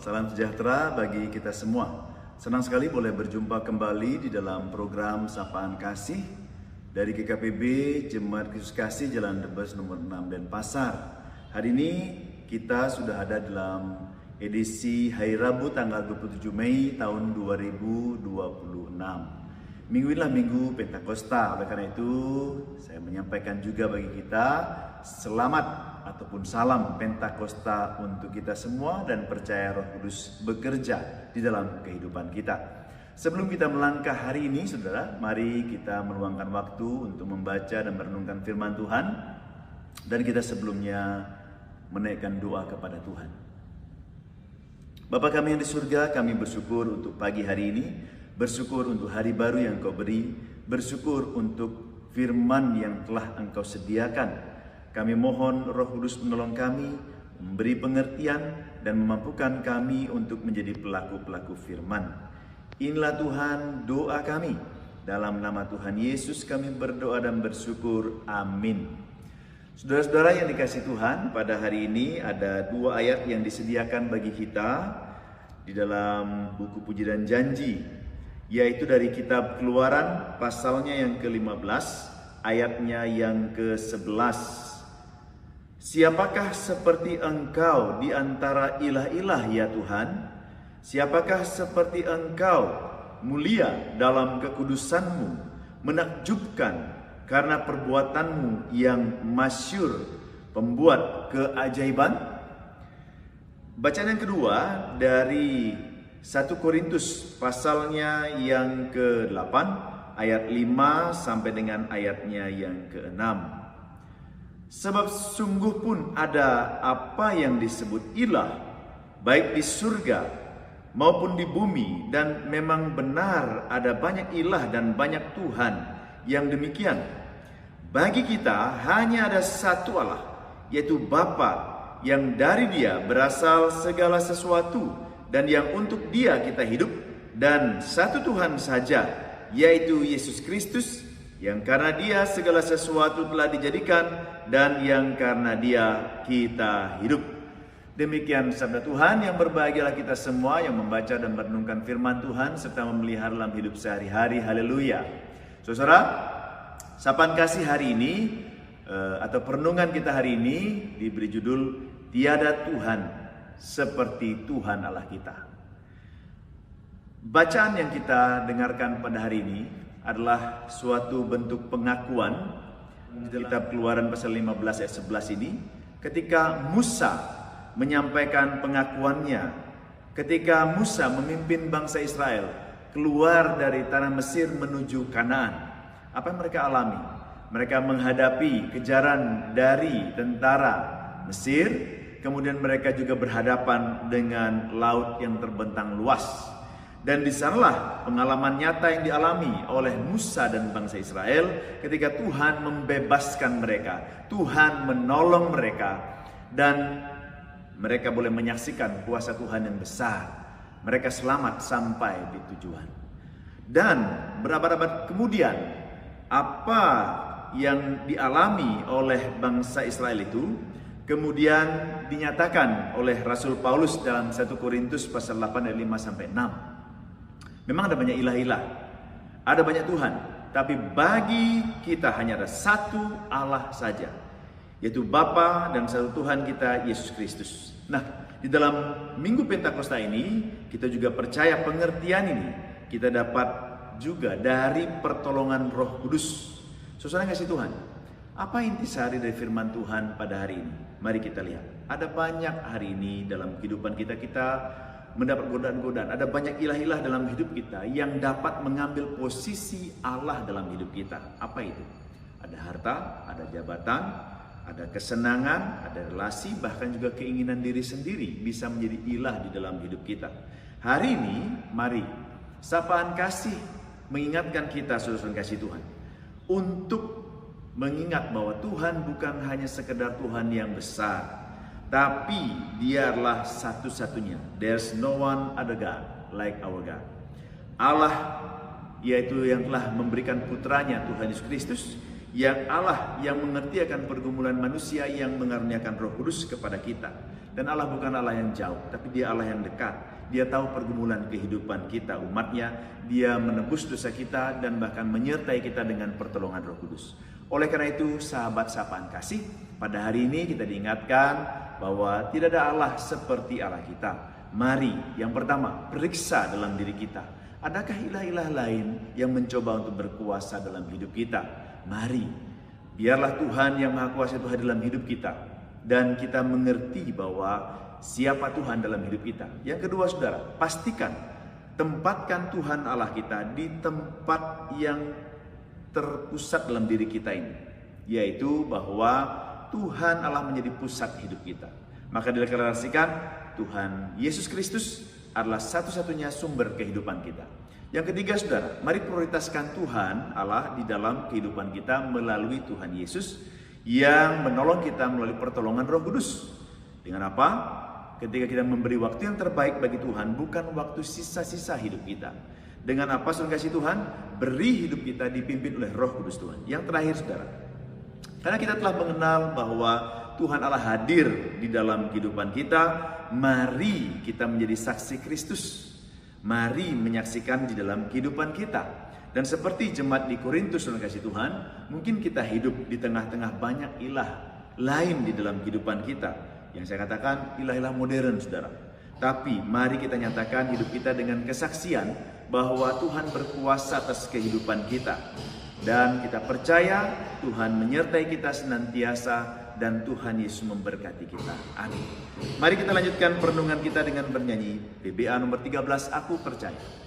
Salam sejahtera bagi kita semua. Senang sekali boleh berjumpa kembali di dalam program Sapaan Kasih dari GKPB Jemaat Kristus Kasih Jalan Tebes nomor 6 Denpasar. Hari ini kita sudah ada dalam edisi hari Rabu tanggal 27 Mei tahun 2026. Minggu inilah Minggu Pentakosta. Oleh karena itu, saya menyampaikan juga bagi kita selamat ataupun salam Pentakosta untuk kita semua dan percaya Roh Kudus bekerja di dalam kehidupan kita. Sebelum kita melangkah hari ini, saudara, mari kita meluangkan waktu untuk membaca dan merenungkan firman Tuhan. Dan kita sebelumnya menaikkan doa kepada Tuhan. Bapa kami yang di surga, kami bersyukur untuk pagi hari ini, bersyukur untuk hari baru yang Kau beri, bersyukur untuk firman yang telah Engkau sediakan. Kami mohon Roh Kudus menolong kami, memberi pengertian dan memampukan kami untuk menjadi pelaku-pelaku firman. Inilah Tuhan doa kami. Dalam nama Tuhan Yesus kami berdoa dan bersyukur. Amin. Saudara-saudara yang dikasihi Tuhan, pada hari ini ada dua ayat yang disediakan bagi kita di dalam buku Puji dan Janji, yaitu dari kitab Keluaran pasalnya yang ke-15, ayatnya yang ke-11. Siapakah seperti Engkau di antara ilah-ilah ya Tuhan? Siapakah seperti Engkau mulia dalam kekudusan-Mu, menakjubkan karena perbuatan-Mu yang masyhur, pembuat keajaiban? Bacaan yang kedua dari 1 Korintus pasalnya yang ke-8 ayat 5 sampai dengan ayatnya yang ke-6. Sebab sungguh pun ada apa yang disebut ilah, baik di surga maupun di bumi, dan memang benar ada banyak ilah dan banyak Tuhan yang demikian. Bagi kita hanya ada satu Allah, yaitu Bapa, yang dari Dia berasal segala sesuatu dan yang untuk Dia kita hidup, dan satu Tuhan saja, yaitu Yesus Kristus, yang karena Dia segala sesuatu telah dijadikan dan yang karena Dia kita hidup. Demikian sabda Tuhan. Yang berbahagialah kita semua yang membaca dan merenungkan firman Tuhan serta memelihara dalam hidup sehari-hari. Haleluya. Saudara, sapaan kasih hari ini atau perenungan kita hari ini diberi judul Tiada Tuhan seperti Tuhan Allah kita. Bacaan yang kita dengarkan pada hari ini adalah suatu bentuk pengakuan di kitab Keluaran pasal 15 ayat 11 ini, ketika Musa menyampaikan pengakuannya, ketika Musa memimpin bangsa Israel keluar dari tanah Mesir menuju Kanaan. Apa yang mereka alami? Mereka menghadapi kejaran dari tentara Mesir, kemudian mereka juga berhadapan dengan laut yang terbentang luas. Dan di sanalah pengalaman nyata yang dialami oleh Musa dan bangsa Israel ketika Tuhan membebaskan mereka, Tuhan menolong mereka, dan mereka boleh menyaksikan kuasa Tuhan yang besar. Mereka selamat sampai di tujuan. Dan berabad-abad kemudian, apa yang dialami oleh bangsa Israel itu kemudian dinyatakan oleh Rasul Paulus dalam 1 Korintus pasal 8 ayat 5 sampai 6. Memang ada banyak ilah-ilah, ada banyak Tuhan, tapi bagi kita hanya ada satu Allah saja, yaitu Bapa dan satu Tuhan kita, Yesus Kristus. Nah, di dalam Minggu Pentakosta ini, kita juga percaya pengertian ini kita dapat juga dari pertolongan Roh Kudus. Saudara kasih Tuhan, apa intisari dari firman Tuhan pada hari ini? Mari kita lihat. Ada banyak hari ini dalam kehidupan kita mendapat godaan-godaan. Ada banyak ilah-ilah dalam hidup kita yang dapat mengambil posisi Allah dalam hidup kita. Apa itu? Ada harta, ada jabatan, ada kesenangan, ada relasi, bahkan juga keinginan diri sendiri bisa menjadi ilah di dalam hidup kita. Hari ini, mari sapaan kasih mengingatkan kita, saudara kasih Tuhan, untuk mengingat bahwa Tuhan bukan hanya sekedar Tuhan yang besar, tapi Dia adalah satu-satunya. There's no one other God like our God. Allah, yaitu yang telah memberikan putranya Tuhan Yesus Kristus, yang Allah yang mengerti akan pergumulan manusia, yang mengaruniakan Roh Kudus kepada kita. Dan Allah bukan Allah yang jauh, tapi Dia Allah yang dekat. Dia tahu pergumulan kehidupan kita, umatnya. Dia menebus dosa kita dan bahkan menyertai kita dengan pertolongan Roh Kudus. Oleh karena itu, sahabat sapaan kasih, pada hari ini kita diingatkan bahwa tidak ada Allah seperti Allah kita. Mari, yang pertama, periksa dalam diri kita. Adakah ilah-ilah lain yang mencoba untuk berkuasa dalam hidup kita? Mari, biarlah Tuhan yang Maha Kuasa itu hadir dalam hidup kita. Dan kita mengerti bahwa siapa Tuhan dalam hidup kita. Yang kedua, saudara, pastikan tempatkan Tuhan Allah kita di tempat yang terpusat dalam diri kita ini, yaitu bahwa Tuhan Allah menjadi pusat hidup kita. Maka dideklarasikan Tuhan Yesus Kristus adalah satu-satunya sumber kehidupan kita. Yang ketiga, saudara, mari prioritaskan Tuhan Allah di dalam kehidupan kita melalui Tuhan Yesus yang menolong kita melalui pertolongan Roh Kudus. Dengan apa? Ketika kita memberi waktu yang terbaik bagi Tuhan, bukan waktu sisa-sisa hidup kita. Dengan apa, saudara kasih Tuhan? Beri hidup kita dipimpin oleh Roh Kudus Tuhan. Yang terakhir, saudara, karena kita telah mengenal bahwa Tuhan Allah hadir di dalam kehidupan kita, mari kita menjadi saksi Kristus. Mari menyaksikan di dalam kehidupan kita. Dan seperti jemaat di Korintus, saudara kasih Tuhan, mungkin kita hidup di tengah-tengah banyak ilah lain di dalam kehidupan kita. Yang saya katakan ilah-ilah modern, saudara. Tapi mari kita nyatakan hidup kita dengan kesaksian bahwa Tuhan berkuasa atas kehidupan kita. Dan kita percaya Tuhan menyertai kita senantiasa dan Tuhan Yesus memberkati kita. Amin. Mari kita lanjutkan perenungan kita dengan bernyanyi PBA nomor 13, Aku Percaya.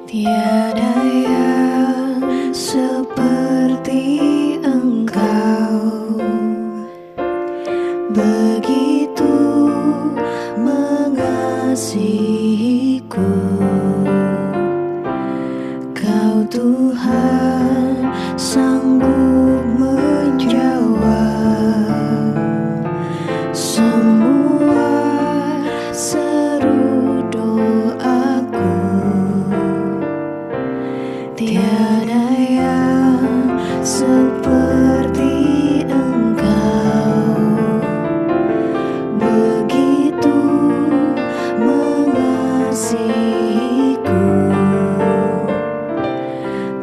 Tiada yang seperti Engkau, begitu mengasihiku. Kau Tuhan sanggup menjawab semua seru doaku. Tiada yang seperti Engkau, begitu mengasihiku.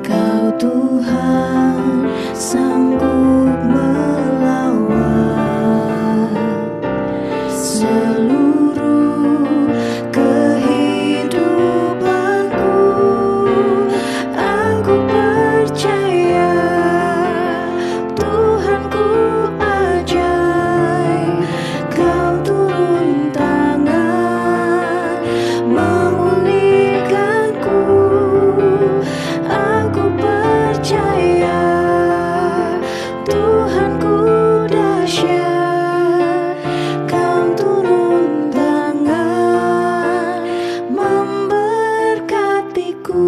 Kau Tuhan sanggup melawan seluruh kehidupanku. Aku percaya Tuhanku ajaib. Kau turun tangan memulihkanku. Aku percaya Tuhanku dahsyat. Kau turun tangan memberkatiku.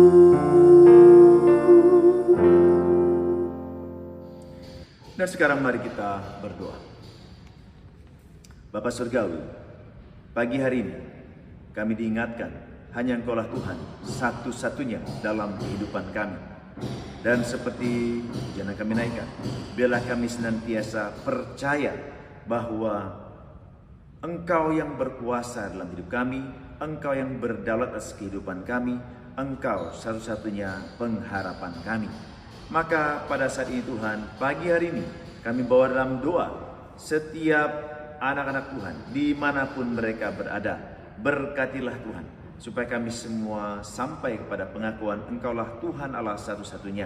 Dan sekarang mari kita berdoa. Bapa Surgawi, pagi hari ini kami diingatkan hanya Engkaulah Tuhan satu-satunya dalam kehidupan kami. Dan seperti yang kami naikkan, biarlah kami senantiasa percaya bahwa Engkau yang berkuasa dalam hidup kami, Engkau yang berdaulat atas kehidupan kami, Engkau satu-satunya pengharapan kami. Maka pada saat ini Tuhan, pagi hari ini kami bawa dalam doa setiap anak-anak Tuhan dimanapun mereka berada. Berkatilah Tuhan, supaya kami semua sampai kepada pengakuan Engkaulah Tuhan Allah satu-satunya.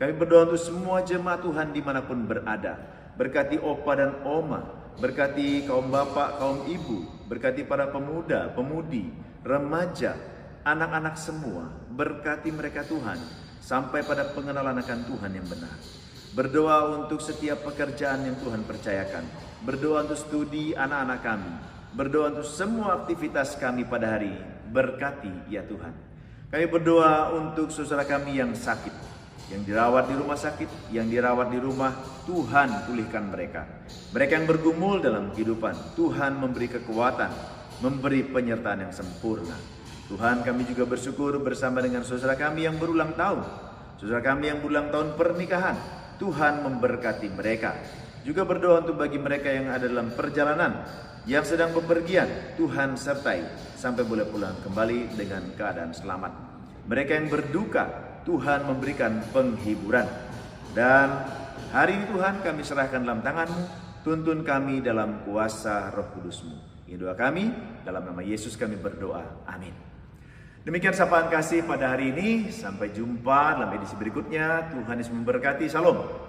Kami berdoa untuk semua jemaat Tuhan dimanapun berada. Berkati opa dan oma, berkati kaum bapak, kaum ibu, berkati para pemuda, pemudi, remaja, anak-anak semua. Berkati mereka Tuhan, sampai pada pengenalan akan Tuhan yang benar. Berdoa untuk setiap pekerjaan yang Tuhan percayakan. Berdoa untuk studi anak-anak kami. Berdoa untuk semua aktivitas kami pada hari ini. Berkati ya Tuhan. Kami berdoa untuk saudara kami yang sakit. yang dirawat di rumah sakit, yang dirawat di rumah, Tuhan pulihkan mereka. Mereka yang bergumul dalam kehidupan, Tuhan memberi kekuatan, memberi penyertaan yang sempurna. Tuhan, kami juga bersyukur bersama dengan saudara kami yang berulang tahun, saudara kami yang berulang tahun pernikahan, Tuhan memberkati mereka. Juga berdoa untuk bagi mereka yang ada dalam perjalanan, yang sedang bepergian, Tuhan sertai sampai boleh pulang kembali dengan keadaan selamat. Mereka yang berduka, Tuhan memberikan penghiburan. Dan hari ini Tuhan kami serahkan dalam tangan-Mu, tuntun kami dalam kuasa Roh Kudus-Mu. Ini doa kami, dalam nama Yesus kami berdoa. Amin. Demikian sapaan kasih pada hari ini. Sampai jumpa dalam edisi berikutnya. Tuhan Yesus memberkati. Salam.